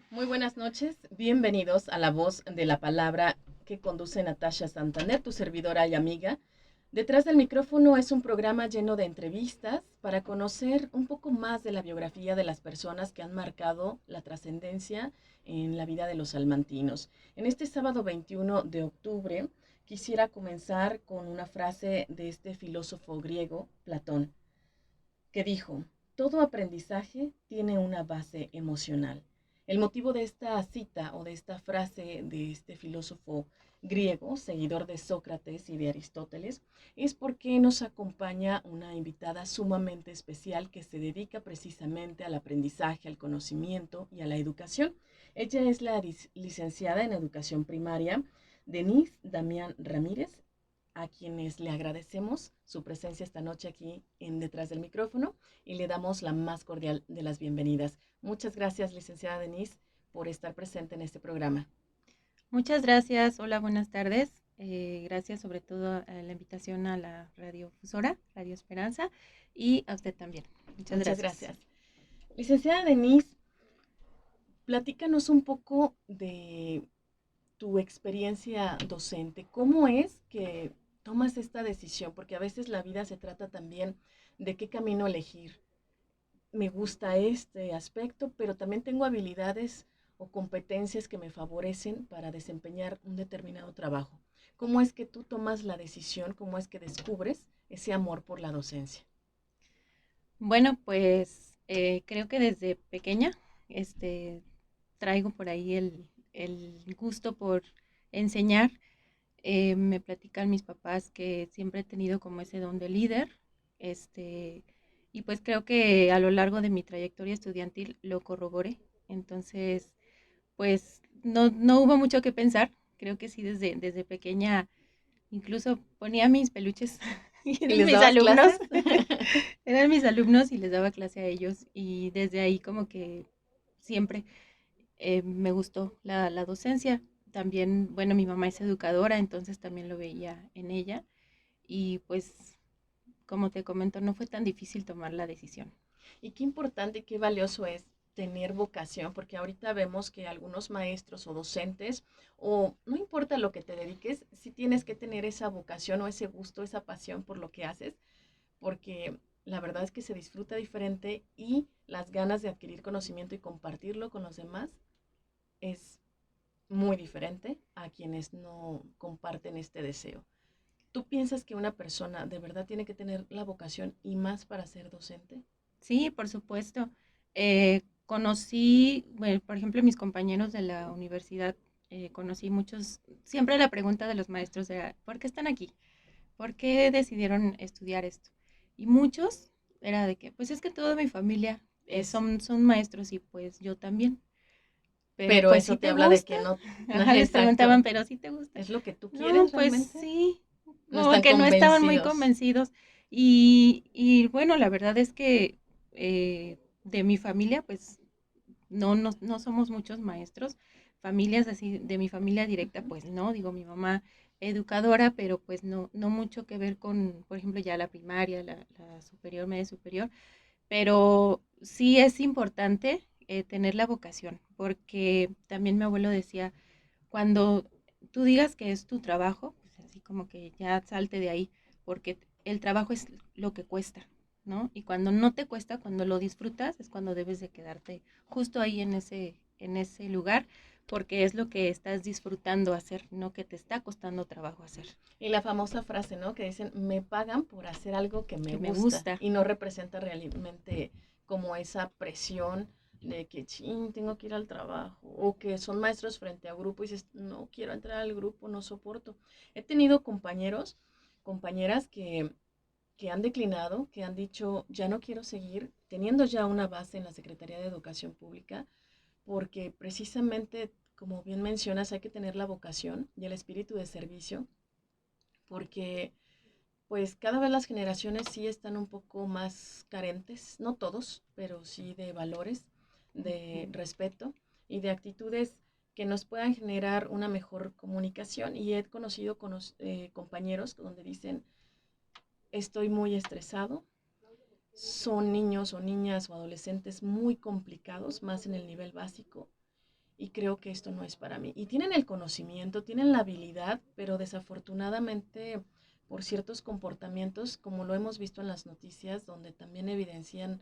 Muy buenas noches, bienvenidos a La Voz de la Palabra que conduce Natasha Santander, tu servidora y amiga. Detrás del micrófono es un programa lleno de entrevistas para conocer un poco más de la biografía de las personas que han marcado la trascendencia en la vida de los salmantinos. En este sábado 21 de octubre quisiera comenzar con una frase de este filósofo griego, Platón, que dijo: todo aprendizaje tiene una base emocional. El motivo de esta cita o de esta frase de este filósofo griego, seguidor de Sócrates y de Aristóteles, es porque nos acompaña una invitada sumamente especial que se dedica precisamente al aprendizaje, al conocimiento y a la educación. Ella es la licenciada en educación primaria, Denise Damián Ramírez, a quienes le agradecemos su presencia esta noche aquí en Detrás del Micrófono y le damos la más cordial de las bienvenidas. Muchas gracias, licenciada Denise, por estar presente en este programa. Muchas gracias. Hola, buenas tardes. Gracias sobre todo a la invitación a la radiofusora, Radio Esperanza, y a usted también. Muchas Muchas gracias. gracias. Licenciada Denise, platícanos un poco de tu experiencia docente. ¿Cómo es que tomas esta decisión? Porque a veces la vida se trata también de qué camino elegir. Me gusta este aspecto, pero también tengo habilidades o competencias que me favorecen para desempeñar un determinado trabajo. ¿Cómo es que tú tomas la decisión? ¿Cómo es que descubres ese amor por la docencia? Bueno, pues creo que desde pequeña traigo por ahí el gusto por enseñar. Me platican mis papás que siempre he tenido como ese don de líder. Este, y pues creo que a lo largo de mi trayectoria estudiantil lo corroboré. Entonces, pues no hubo mucho que pensar. Creo que sí, desde pequeña incluso ponía mis peluches y ¿Y eran les mis dabas alumnos. clases? Eran mis alumnos y les daba clase a ellos. Y desde ahí como que siempre me gustó la docencia. También, bueno, mi mamá es educadora, entonces también lo veía en ella. Y pues, como te comento, no fue tan difícil tomar la decisión. Y qué importante y qué valioso es tener vocación, porque ahorita vemos que algunos maestros o docentes, o no importa lo que te dediques, sí tienes que tener esa vocación o ese gusto, esa pasión por lo que haces, porque la verdad es que se disfruta diferente y las ganas de adquirir conocimiento y compartirlo con los demás es muy diferente a quienes no comparten este deseo. ¿Tú piensas que una persona de verdad tiene que tener la vocación y más para ser docente? Sí, por supuesto. Conocí, bueno, por ejemplo, mis compañeros de la universidad, conocí muchos, siempre la pregunta de los maestros era, ¿por qué están aquí? ¿Por qué decidieron estudiar esto? Y muchos era de que, pues es que toda mi familia Es, son maestros y pues yo también. Pero pero pues eso si te te habla de gusta, que no, ajá, les exacto, preguntaban, pero si te gusta. es lo que tú No, quieres pues realmente, sí, no como están que no estaban muy convencidos. convencidos. Y bueno, la verdad es que de mi familia, pues no somos muchos maestros. Familias así, de mi familia directa, Ujú. pues no, digo, mi mamá educadora, pero pues no mucho que ver con, por ejemplo, ya la primaria, la superior, media superior. Pero sí es importante tener la vocación, porque también mi abuelo decía, cuando tú digas que es tu trabajo, pues así como que ya salte de ahí, porque el trabajo es lo que cuesta, ¿no? Y cuando no te cuesta, cuando lo disfrutas, es cuando debes de quedarte justo ahí en ese lugar, porque es lo que estás disfrutando hacer, no que te está costando trabajo hacer, Y la famosa frase, ¿no? Que dicen, me pagan por hacer algo que me que me gusta gusta. y no representa realmente como esa presión de que, ching, tengo que ir al trabajo, o que son maestros frente a grupo y dices, no quiero entrar al grupo, no soporto. He tenido compañeros, compañeras que han declinado, que han dicho, ya no quiero seguir, teniendo ya una base en la Secretaría de Educación Pública, porque precisamente, como bien mencionas, hay que tener la vocación y el espíritu de servicio, porque pues cada vez las generaciones sí están un poco más carentes, no todos, pero sí de valores, de Ujú. respeto y de actitudes que nos puedan generar una mejor comunicación. Y he conocido compañeros donde dicen, estoy muy estresado, son niños o niñas o adolescentes muy complicados, más en el nivel básico, y creo que esto no es para mí. Y tienen el conocimiento, tienen la habilidad, pero desafortunadamente por ciertos comportamientos, como lo hemos visto en las noticias, donde también evidencian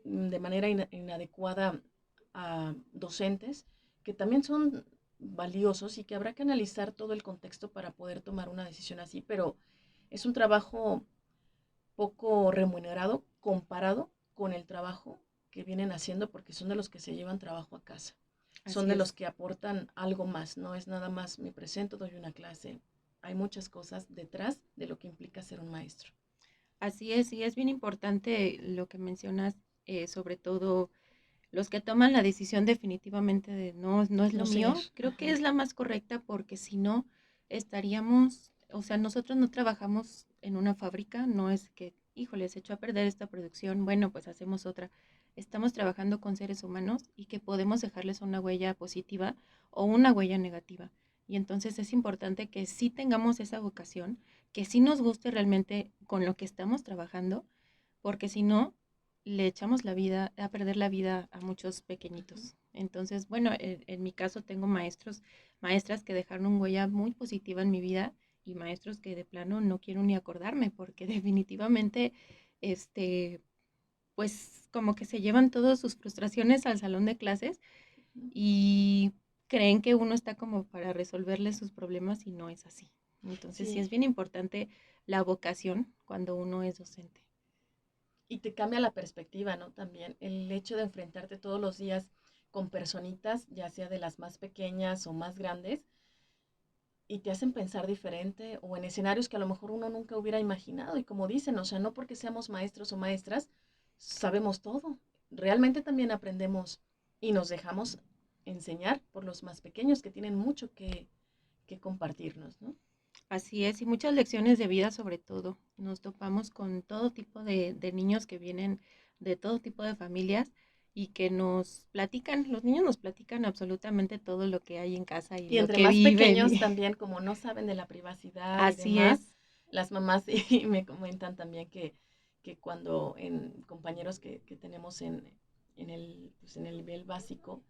de manera inadecuada a docentes, que también son valiosos y que habrá que analizar todo el contexto para poder tomar una decisión así, pero es un trabajo poco remunerado comparado con el trabajo que vienen haciendo porque son de los que se llevan trabajo a casa. Son Así de los es. que aportan algo más, no es nada más me presento, doy una clase. Hay muchas cosas detrás de lo que implica ser un maestro. Así es, y es bien importante lo que mencionas, sobre todo los que toman la decisión definitivamente de no, no es lo No seguir. mío, creo que Ajá. es la más correcta porque si no estaríamos, o sea, nosotros no trabajamos en una fábrica, no es que, híjole, se echó a perder esta producción, bueno, pues hacemos otra. Estamos trabajando con seres humanos y que podemos dejarles una huella positiva o una huella negativa. Y entonces es importante que sí tengamos esa vocación, que sí nos guste realmente con lo que estamos trabajando, porque si no, le echamos la vida, a perder la vida a muchos Uh-huh. pequeñitos. Entonces, bueno, en mi caso tengo maestros, maestras que dejaron una huella muy positiva en mi vida y maestros que de plano no quiero ni acordarme porque definitivamente, este, pues como que se llevan todas sus frustraciones al salón de clases Uh-huh. y creen que uno está como para resolverles sus problemas y no es así. Entonces, sí Sí, es bien importante la vocación cuando uno es docente. y te cambia la perspectiva, ¿no? También el hecho de enfrentarte todos los días con personitas, ya sea de las más pequeñas o más grandes, y te hacen pensar diferente o en escenarios que a lo mejor uno nunca hubiera imaginado. Y como dicen, o sea, no porque seamos maestros o maestras, sabemos todo. Realmente también aprendemos y nos dejamos enseñar por los más pequeños que tienen mucho que compartirnos, ¿no? Así es, y muchas lecciones de vida sobre todo. Nos topamos con todo tipo de niños que vienen de todo tipo de familias y que nos platican, los niños nos platican absolutamente todo lo que hay en casa y Y lo entre que más viven. pequeños también, como no saben de la privacidad y Así demás, es, las mamás y me comentan también que cuando en compañeros que tenemos pues en el nivel básico,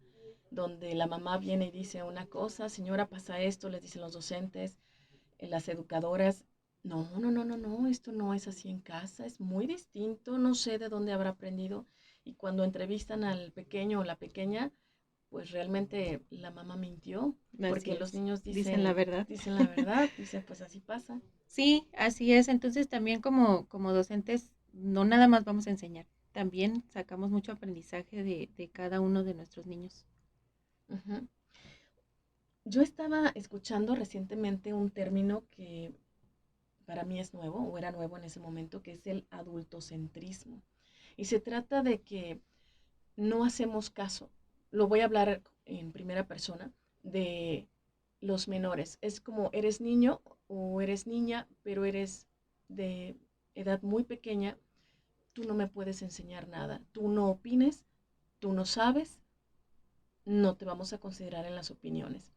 donde la mamá viene y dice una cosa, señora, pasa esto, les dicen los docentes, las educadoras, no, no, no, no, no, esto no es así en casa, es muy distinto, no sé de dónde habrá aprendido. Y cuando entrevistan al pequeño o la pequeña, pues realmente la mamá mintió, así porque los es. niños Dicen la verdad. dicen la verdad, dicen pues así pasa. Sí, así es. Entonces también como docentes no nada más vamos a enseñar, también sacamos mucho aprendizaje de cada uno de nuestros niños. Ujú. Yo estaba escuchando recientemente un término que para mí es nuevo, o era nuevo en ese momento, que es el adultocentrismo. Y se trata de que no hacemos caso. Lo voy a hablar en primera persona de los menores. Es como eres niño o eres niña, pero eres de edad muy pequeña, tú no me puedes enseñar nada. Tú no opines, tú no sabes, no te vamos a considerar en las opiniones.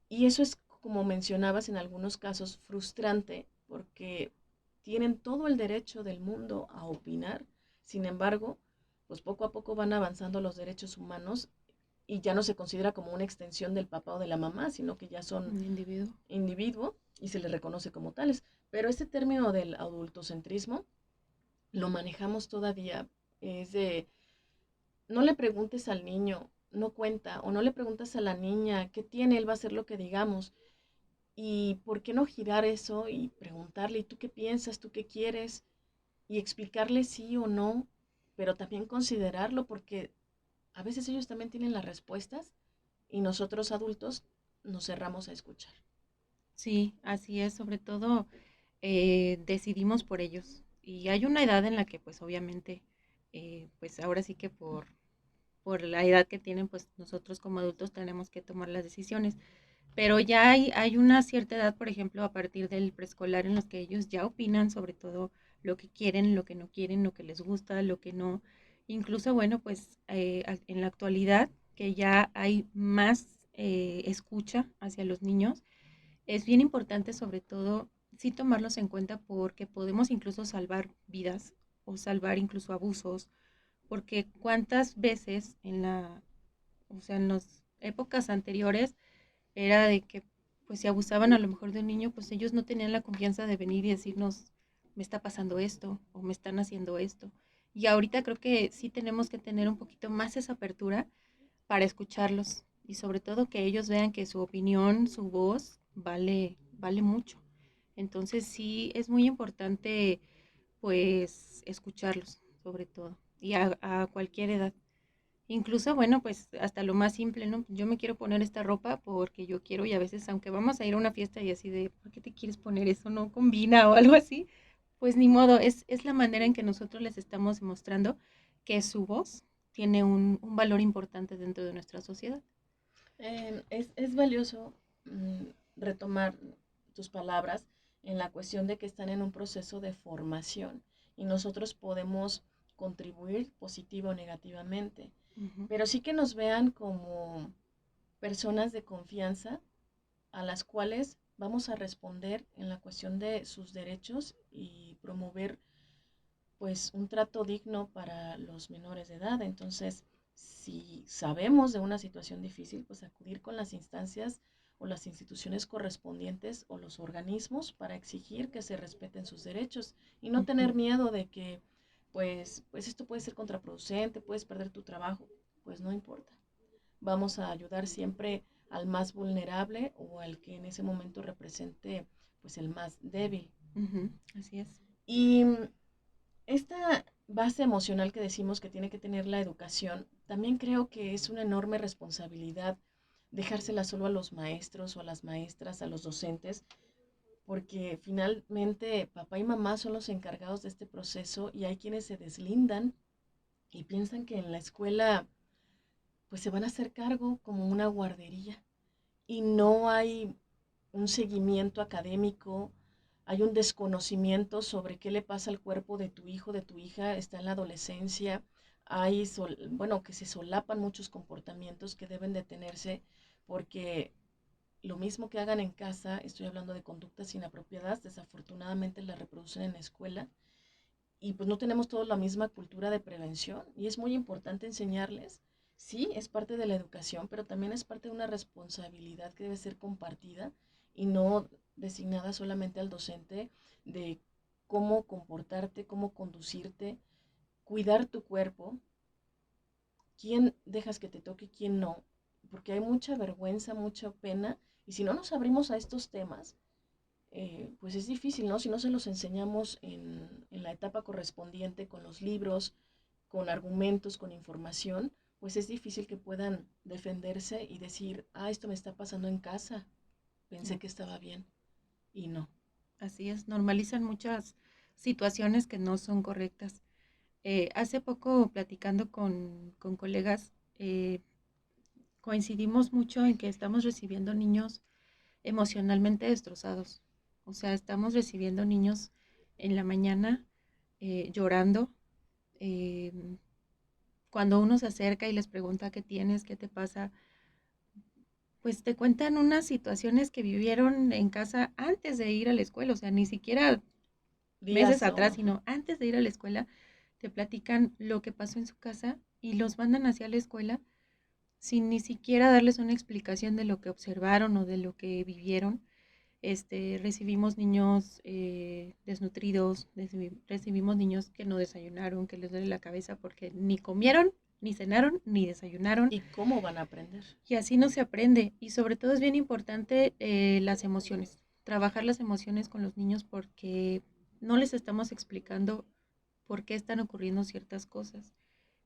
Y eso es, como mencionabas, en algunos casos frustrante porque tienen todo el derecho del mundo a opinar. Sin embargo, pues poco a poco van avanzando los derechos humanos y ya no se considera como una extensión del papá o de la mamá, sino que ya son Un individuo. individuo y se les reconoce como tales. Pero ese término del adultocentrismo lo manejamos todavía. Es de, no le preguntes al niño, no cuenta, o no le preguntas a la niña qué tiene, él va a hacer lo que digamos. ¿Y por qué no girar eso y preguntarle, ¿y tú qué piensas? ¿Tú qué quieres? Y explicarle sí o no, pero también considerarlo porque a veces ellos también tienen las respuestas y nosotros adultos nos cerramos a escuchar. Sí, así es, sobre todo decidimos por ellos. Y hay una edad en la que pues obviamente, pues ahora sí que por la edad que tienen, pues nosotros como adultos tenemos que tomar las decisiones. Pero ya hay una cierta edad, por ejemplo, a partir del preescolar en los que ellos ya opinan sobre todo lo que quieren, lo que no quieren, lo que les gusta, lo que no. Incluso, bueno, pues en la actualidad que ya hay más escucha hacia los niños, es bien importante sobre todo sí tomarlos en cuenta porque podemos incluso salvar vidas o salvar incluso abusos, porque cuántas veces en la, o sea, épocas anteriores era de que pues si abusaban a lo mejor de un niño, pues ellos no tenían la confianza de venir y decirnos, me está pasando esto o me están haciendo esto. Y ahorita creo que sí tenemos que tener un poquito más esa apertura para escucharlos y sobre todo que ellos vean que su opinión, su voz vale mucho. Entonces sí es muy importante pues escucharlos sobre todo y a cualquier edad. Incluso, bueno, pues hasta lo más simple, ¿no? Yo me quiero poner esta ropa porque yo quiero y a veces, aunque vamos a ir a una fiesta y así de, ¿por qué te quieres poner eso? No combina o algo así. Pues ni modo, es la manera en que nosotros les estamos demostrando que su voz tiene un valor importante dentro de nuestra sociedad. Es valioso retomar tus palabras en la cuestión de que están en un proceso de formación y nosotros podemos contribuir positiva o negativamente, Ujú, pero sí que nos vean como personas de confianza a las cuales vamos a responder en la cuestión de sus derechos y promover pues un trato digno para los menores de edad. Entonces, si sabemos de una situación difícil, pues acudir con las instancias o las instituciones correspondientes o los organismos para exigir que se respeten sus derechos y no tener ujú. miedo de que pues esto puede ser contraproducente, puedes perder tu trabajo, pues no importa. Vamos a ayudar siempre al más vulnerable o al que en ese momento represente pues el más débil. Ujú, así es. Y esta base emocional que decimos que tiene que tener la educación, también creo que es una enorme responsabilidad dejársela solo a los maestros o a las maestras, a los docentes, porque finalmente papá y mamá son los encargados de este proceso y hay quienes se deslindan y piensan que en la escuela pues se van a hacer cargo como una guardería y no hay un seguimiento académico, hay un desconocimiento sobre qué le pasa al cuerpo de tu hijo, de tu hija, está en la adolescencia, hay, bueno, que se solapan muchos comportamientos que deben detenerse porque lo mismo que hagan en casa, estoy hablando de conductas inapropiadas, desafortunadamente las reproducen en la escuela y pues no tenemos todos la misma cultura de prevención y es muy importante enseñarles. Sí, es parte de la educación, pero también es parte de una responsabilidad que debe ser compartida y no designada solamente al docente de cómo comportarte, cómo conducirte, cuidar tu cuerpo, quién dejas que te toque y quién no, porque hay mucha vergüenza, mucha pena y si no nos abrimos a estos temas, pues es difícil, ¿no? Si no se los enseñamos en la etapa correspondiente con los libros, con argumentos, con información, pues es difícil que puedan defenderse y decir, ah, esto me está pasando en casa, pensé Claro. que estaba bien y no. Así es, normalizan muchas situaciones que no son correctas. Hace poco platicando con colegas, coincidimos mucho en que estamos recibiendo niños emocionalmente destrozados. O sea, estamos recibiendo niños en la mañana llorando. eh, Cuando uno se acerca y les pregunta qué tienes, qué te pasa, pues te cuentan unas situaciones que vivieron en casa antes de ir a la escuela. O sea, ni siquiera meses Días o... atrás, Ajá. sino antes de ir a la escuela, te platican lo que pasó en su casa y los mandan hacia la escuela sin ni siquiera darles una explicación de lo que observaron o de lo que vivieron. Recibimos niños desnutridos, recibimos niños que no desayunaron, que les duele la cabeza porque ni comieron, ni cenaron, ni desayunaron. ¿Y cómo van a aprender? Y así no se aprende. Y sobre todo es bien importante las emociones, trabajar las emociones con los niños porque no les estamos explicando por qué están ocurriendo ciertas cosas.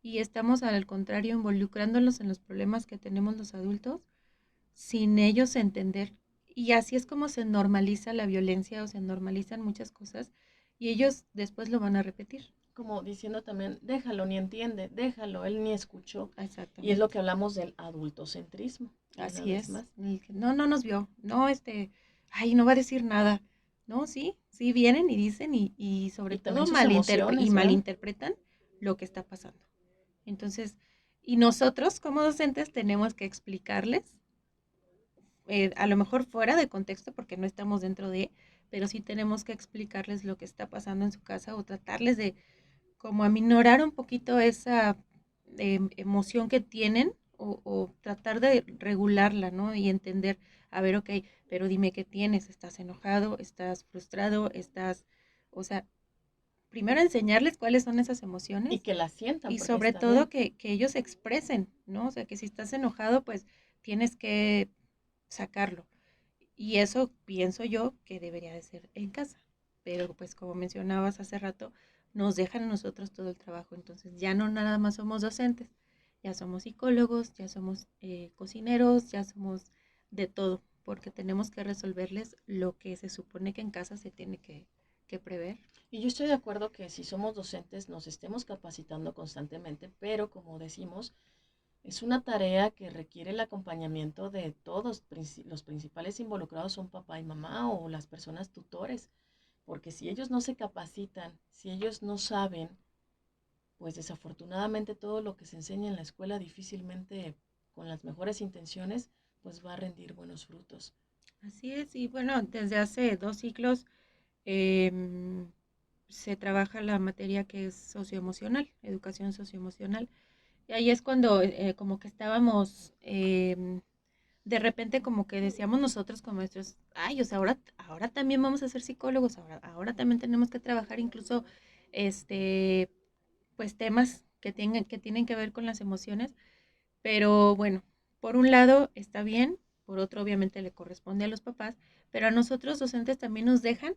Y estamos al contrario involucrándolos en los problemas que tenemos los adultos sin ellos entender. Y así es como se normaliza la violencia o se normalizan muchas cosas y ellos después lo van a repetir. Como diciendo también, déjalo, ni entiende, déjalo, él ni escuchó. Y es lo que Exactamente. hablamos del adultocentrismo, una Así vez es. más. No, no nos vio. No, ay, no va a decir nada. No, sí, sí vienen y dicen y sobre Y todo también sus emociones, ¿verdad? malinterpretan lo que está pasando. Entonces, y nosotros como docentes tenemos que explicarles, a lo mejor fuera de contexto porque no estamos dentro de, pero sí tenemos que explicarles lo que está pasando en su casa o tratarles de como aminorar un poquito esa emoción que tienen o tratar de regularla, ¿no? Y entender, a ver, ok, pero dime qué tienes, ¿estás enojado? ¿Estás frustrado? O sea, primero enseñarles cuáles son esas Y emociones que la sientan, y porque sobre está todo bien. que ellos expresen, ¿no? O sea, que si estás enojado, pues tienes que sacarlo. Y eso pienso yo que debería de ser en casa. Pero pues como mencionabas hace rato, nos dejan a nosotros todo el trabajo. Entonces ya no nada más somos docentes, ya somos psicólogos, ya somos cocineros, ya somos de todo, porque tenemos que resolverles lo que se supone que en casa se tiene que prever. Y yo estoy de acuerdo que si somos docentes nos estemos capacitando constantemente, pero como decimos, es una tarea que requiere el acompañamiento de todos. Los principales involucrados son papá y mamá o las personas tutores, porque si ellos no se capacitan, si ellos no saben, pues desafortunadamente todo lo que se enseña en la escuela difícilmente con las mejores intenciones, pues va a rendir buenos frutos. Así es, y bueno, desde hace 2 ciclos em, se trabaja la materia que es socioemocional, educación socioemocional. Y ahí es cuando como que estábamos, de repente como que decíamos nosotros como maestros, ay, o sea, ahora también vamos a ser psicólogos, ahora también tenemos que trabajar incluso, este, pues temas que tienen que ver con las emociones, pero bueno, por un lado está bien, por otro obviamente le corresponde a los papás, pero a nosotros docentes también nos dejan,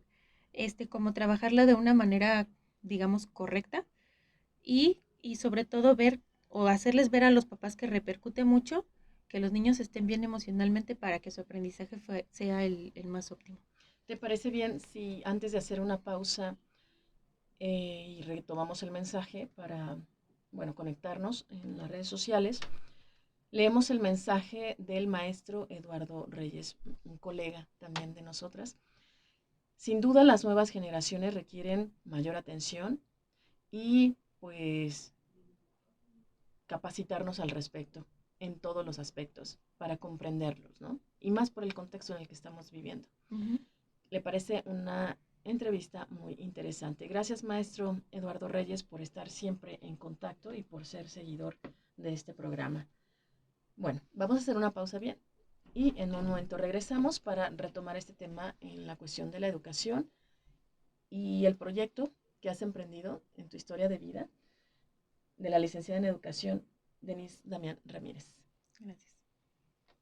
como trabajarla de una manera, digamos, correcta y sobre todo ver o hacerles ver a los papás que repercute mucho que los niños estén bien emocionalmente para que su aprendizaje sea el más óptimo. ¿Te parece bien si antes de hacer una pausa y retomamos el mensaje para, bueno, conectarnos en las redes sociales? Leemos el mensaje del maestro Eduardo Reyes, un colega también de nosotras. Sin duda las nuevas generaciones requieren mayor atención y pues capacitarnos al respecto en todos los aspectos para comprenderlos, ¿no? Y más por el contexto en el que estamos viviendo. Ujú. Le parece una entrevista muy interesante. Gracias, maestro Eduardo Reyes, por estar siempre en contacto y por ser seguidor de este programa. Bueno, vamos a hacer una pausa bien y en un momento regresamos para retomar este tema en la cuestión de la educación y el proyecto que has emprendido en tu historia de vida de la licenciada en educación Denise Damián Ramírez. Gracias.